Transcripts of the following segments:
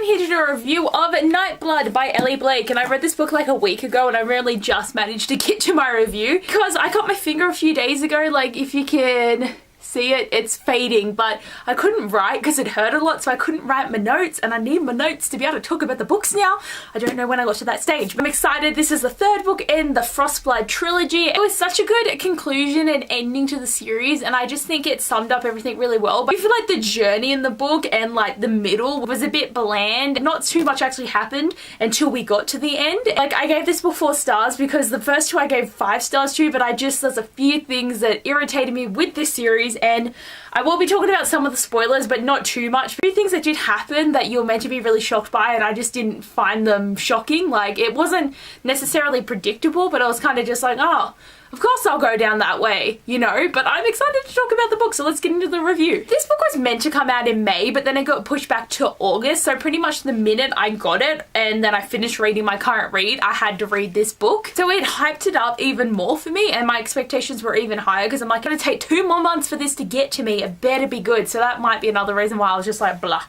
here to do a review of Nightblood by Abbeyleec, and I read this book like a week ago and I really just managed to get to my review because I got my finger a few days ago. Like, if you can see it, it's fading, but I couldn't write because it hurt a lot, so I couldn't write my notes, and I need my notes to be able to talk about the books now. I don't know when I got to that stage, but I'm excited. This is the third book in the Frostblood trilogy. It was such a good conclusion and ending to the series, and I just think it summed up everything really well. But I feel like the journey in the book and like the middle was a bit bland. Not too much actually happened until we got to the end. Like, I gave this book 4 stars because the first 2 I gave 5 stars to, but there's a few things that irritated me with this series, and I will be talking about some of the spoilers, but not too much. A few things that did happen that you're meant to be really shocked by, and I just didn't find them shocking. Like, it wasn't necessarily predictable, but I was kind of just like, oh, of course I'll go down that way, you know? But I'm excited to talk about the book, so let's get into the review. This book was meant to come out in May, but then it got pushed back to August, so pretty much the minute I got it and then I finished reading my current read, I had to read this book. So it hyped it up even more for me, and my expectations were even higher because I'm like, it's gonna take 2 more months for this to get to me. It better be good. So that might be another reason why I was just like, blah.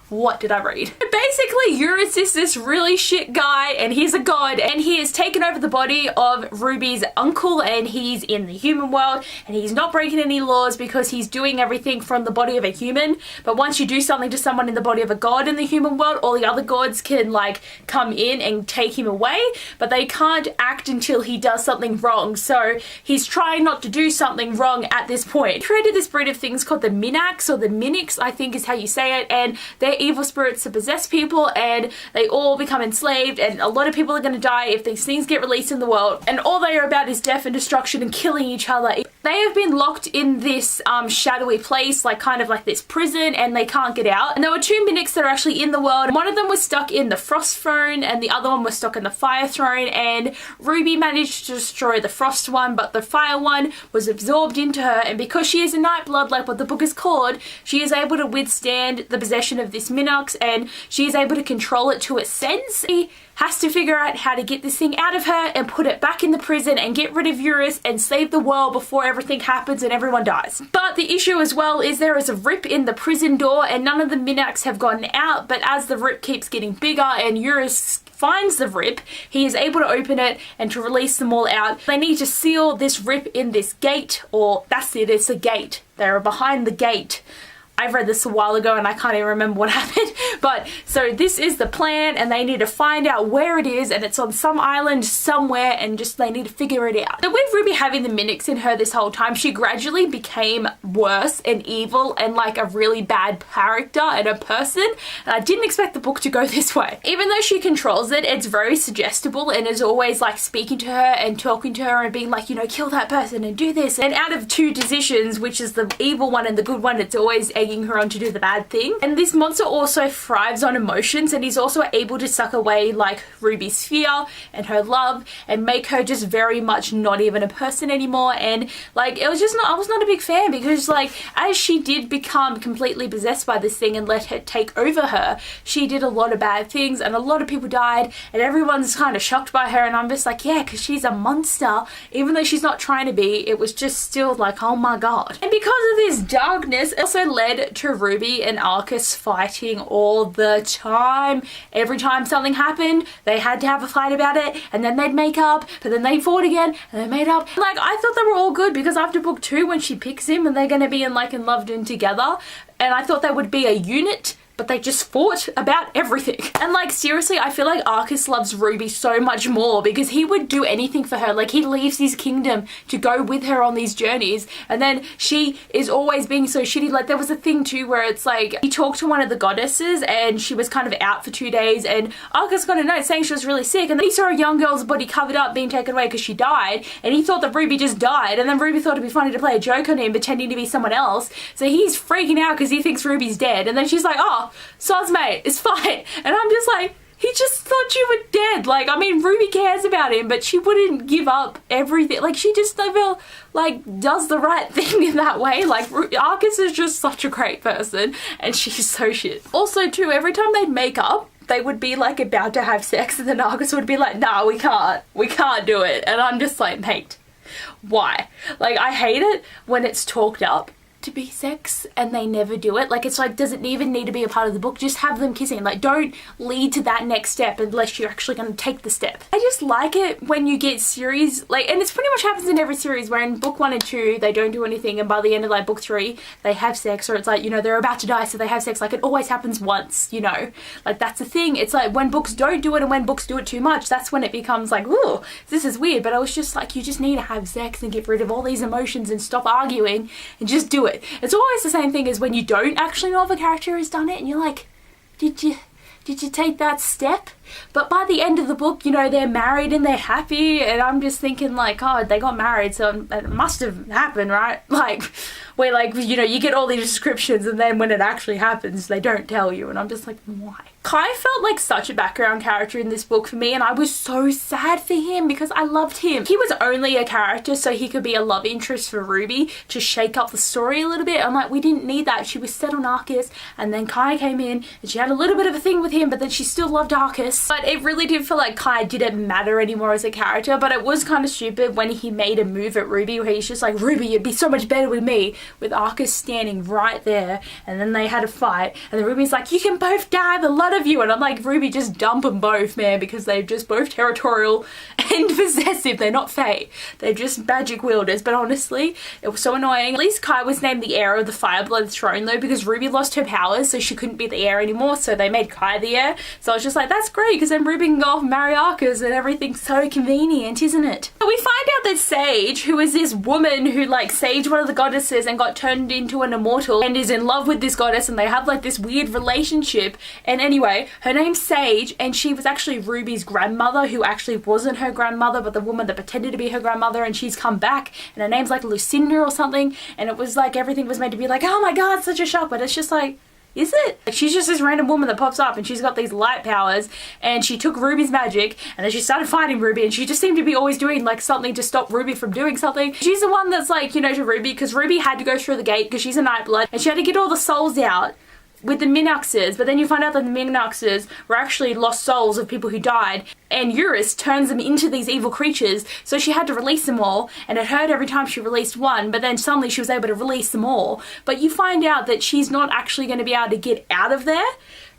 What did I read? Basically, Eurus is this really shit guy, and he's a god, and he has taken over the body of Ruby's uncle, and he's in the human world, and he's not breaking any laws because he's doing everything from the body of a human. But once you do something to someone in the body of a god in the human world, all the other gods can like come in and take him away, but they can't act until he does something wrong. So he's trying not to do something wrong at this point. He created this breed of things called the Minax, or the Minix, I think is how you say it, and they're evil spirits to possess people, and they all become enslaved, and a lot of people are going to die if these things get released in the world, and all they are about is death and destruction and killing each other. They have been locked in this shadowy place, like kind of like this prison, and they can't get out. And there were 2 Minix that are actually in the world. One of them was stuck in the Frost Throne, and the other one was stuck in the Fire Throne, and Ruby managed to destroy the Frost one, but the Fire one was absorbed into her, and because she is a Nightblood, like what the book is called, she is able to withstand the possession of this Minox, and she is able to control it to a sense. He has to figure out how to get this thing out of her and put it back in the prison and get rid of Eurus and save the world before everything happens and everyone dies. But the issue as well is there is a rip in the prison door, and none of the Minax have gotten out, but as the rip keeps getting bigger and Eurus finds the rip, he is able to open it and to release them all out. They need to seal this rip in this gate, or that's it, it's a gate. They're behind the gate. I've read this a while ago and I can't even remember what happened, but so this is the plan, and they need to find out where it is, and it's on some island somewhere, and just they need to figure it out. So with Ruby having the Minix in her this whole time, she gradually became worse and evil and like a really bad character and a person, and I didn't expect the book to go this way. Even though she controls it, it's very suggestible and is always like speaking to her and talking to her and being like, you know, kill that person and do this, and out of 2 decisions, which is the evil one and the good one, it's always egging her on to do the bad thing. And this monster also thrives on emotions, and he's also able to suck away like Ruby's fear and her love and make her just very much not even a person anymore. And like, it was just not, I was not a big fan, because like as she did become completely possessed by this thing and let it take over her, she did a lot of bad things and a lot of people died, and everyone's kind of shocked by her, and I'm just like, yeah, because she's a monster. Even though she's not trying to be, it was just still like, oh my god. And because of this darkness, it also led to Ruby and Arcus fighting all the time. Every time something happened, they had to have a fight about it, and then they'd make up, but then they fought again and they made up. Like, I thought they were all good, because after book 2, when she picks him and they're gonna be in like in loved and together, and I thought they would be a unit, but they just fought about everything. And like, seriously, I feel like Arcus loves Ruby so much more, because he would do anything for her. Like, he leaves his kingdom to go with her on these journeys, and then she is always being so shitty. Like, there was a thing too where it's like, he talked to one of the goddesses and she was kind of out for 2 days, and Arcus got a note saying she was really sick, and then he saw a young girl's body covered up being taken away because she died, and he thought that Ruby just died, and then Ruby thought it'd be funny to play a joke on him pretending to be someone else, so he's freaking out because he thinks Ruby's dead, and then she's like, oh, soz mate, it's fine. And I'm just like, he just thought you were dead. Like, I mean, Ruby cares about him, but she wouldn't give up everything. Like, she just never, like, does the right thing in that way. Like, Arcus is just such a great person, and she's so shit. Also, too, every time they'd make up, they would be, like, about to have sex, and then Arcus would be like, nah, we can't do it. And I'm just like, mate, why? Like, I hate it when it's talked up to be sex and they never do it. Like, it's like, does it even need to be a part of the book? Just have them kissing. Like, don't lead to that next step unless you're actually going to take the step. I just like it when you get series, like, and it's pretty much happens in every series where in book 1 and 2 they don't do anything, and by the end of like book 3 they have sex, or it's like, you know, they're about to die so they have sex. Like, it always happens once, you know, like that's the thing. It's like when books don't do it and when books do it too much, that's when it becomes like, ooh, this is weird. But I was just like, you just need to have sex and get rid of all these emotions and stop arguing and just do it. It's always the same thing as when you don't actually know if a character has done it and you're like, did you take that step? But by the end of the book, you know, they're married and they're happy, and I'm just thinking like, oh, they got married, so it must have happened, right? Like, where like, you know, you get all these descriptions and then when it actually happens, they don't tell you, and I'm just like, why? Kai felt like such a background character in this book for me, and I was so sad for him because I loved him. He was only a character so he could be a love interest for Ruby to shake up the story a little bit. I'm like, we didn't need that. She was set on Arcus, and then Kai came in and she had a little bit of a thing with him, but then she still loved Arcus. But it really did feel like Kai didn't matter anymore as a character. But it was kind of stupid when he made a move at Ruby where he's just like, Ruby, you'd be so much better with me, with Arcus standing right there. And then they had a fight and then Ruby's like, you can both die, the lot of you. And I'm like, Ruby, just dump them both, man, because they're just both territorial and possessive. They're not Fae. They're just magic wielders. But honestly, it was so annoying. At least Kai was named the heir of the Fireblood throne though, because Ruby lost her powers so she couldn't be the heir anymore, so they made Kai the heir. So I was just like, that's great, because then Ruby can go off and marry Arcus and everything's so convenient, isn't it? But we find out that Sage, who is this woman who like saved one of the goddesses and got turned into an immortal and is in love with this goddess, and they have like this weird relationship. And anyway, her name's Sage, and she was actually Ruby's grandmother, who actually wasn't her grandmother but the woman that pretended to be her grandmother, and she's come back and her name's like Lucinda or something, and it was like everything was made to be like, oh my god, such a shock. But it's just like, is it? Like, she's just this random woman that pops up and she's got these light powers, and she took Ruby's magic and then she started fighting Ruby, and she just seemed to be always doing like something to stop Ruby from doing something. She's the one that's like, you know, to Ruby, because Ruby had to go through the gate because she's a Nightblood and she had to get all the souls out with the Minuxes, but then you find out that the Minuxes were actually lost souls of people who died, and Eurus turns them into these evil creatures, so she had to release them all, and it hurt every time she released one, but then suddenly she was able to release them all. But you find out that she's not actually going to be able to get out of there.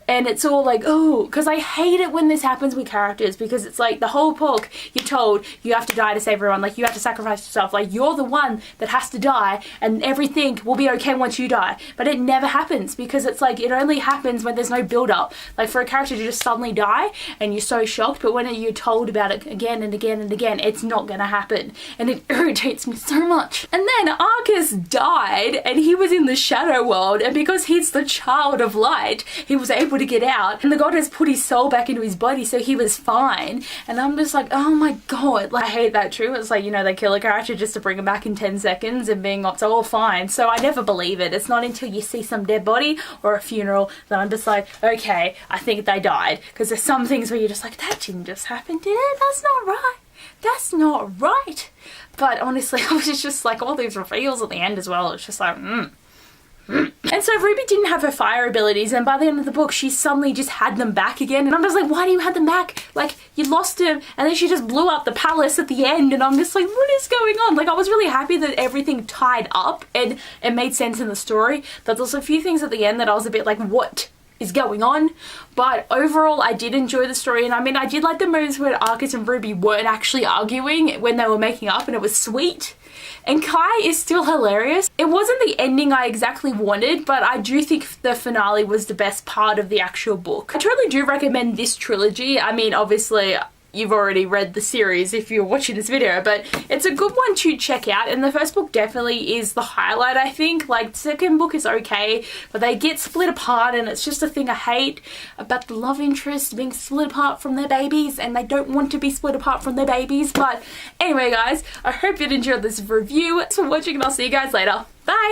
And it's all like, oh, because I hate it when this happens with characters, because it's like the whole book you're told you have to die to save everyone, like you have to sacrifice yourself, like you're the one that has to die and everything will be okay once you die. But it never happens, because it's like it only happens when there's no build up. Like for a character to just suddenly die and you're so shocked, but when you're told about it again and again and again, it's not gonna happen, and it irritates me so much. And then Arcus died and he was in the shadow world, and because he's the child of light, he was able to get out, and the goddess put his soul back into his body, so he was fine. And I'm just like, oh my god, like I hate that too. It's like, you know, they kill a character just to bring him back in 10 seconds and being all fine. So I never believe it. It's not until you see some dead body or a funeral that I'm just like, okay, I think they died. Because there's some things where you're just like, that didn't just happen, did it? That's not right. That's not right. But honestly, I was just like, all these reveals at the end as well, it's just like, And so Ruby didn't have her fire abilities, and by the end of the book she suddenly just had them back again, and I'm just like, why do you have them back? Like, you lost them and then she just blew up the palace at the end, and I'm just like, what is going on? Like, I was really happy that everything tied up and it made sense in the story, but there's a few things at the end that I was a bit like, what is going on? But overall I did enjoy the story, and I mean, I did like the moves where Arcus and Ruby weren't actually arguing when they were making up, and it was sweet. And Kai is still hilarious. It wasn't the ending I exactly wanted, but I do think the finale was the best part of the actual book. I totally do recommend this trilogy. I mean, obviously you've already read the series if you're watching this video, but it's a good one to check out, and the first book definitely is the highlight, I think. Like, the second book is okay, but they get split apart, and it's just a thing I hate about the love interest being split apart from their babies, and they don't want to be split apart from their babies. But anyway guys, I hope you enjoyed this review. Thanks for watching, and I'll see you guys later. Bye!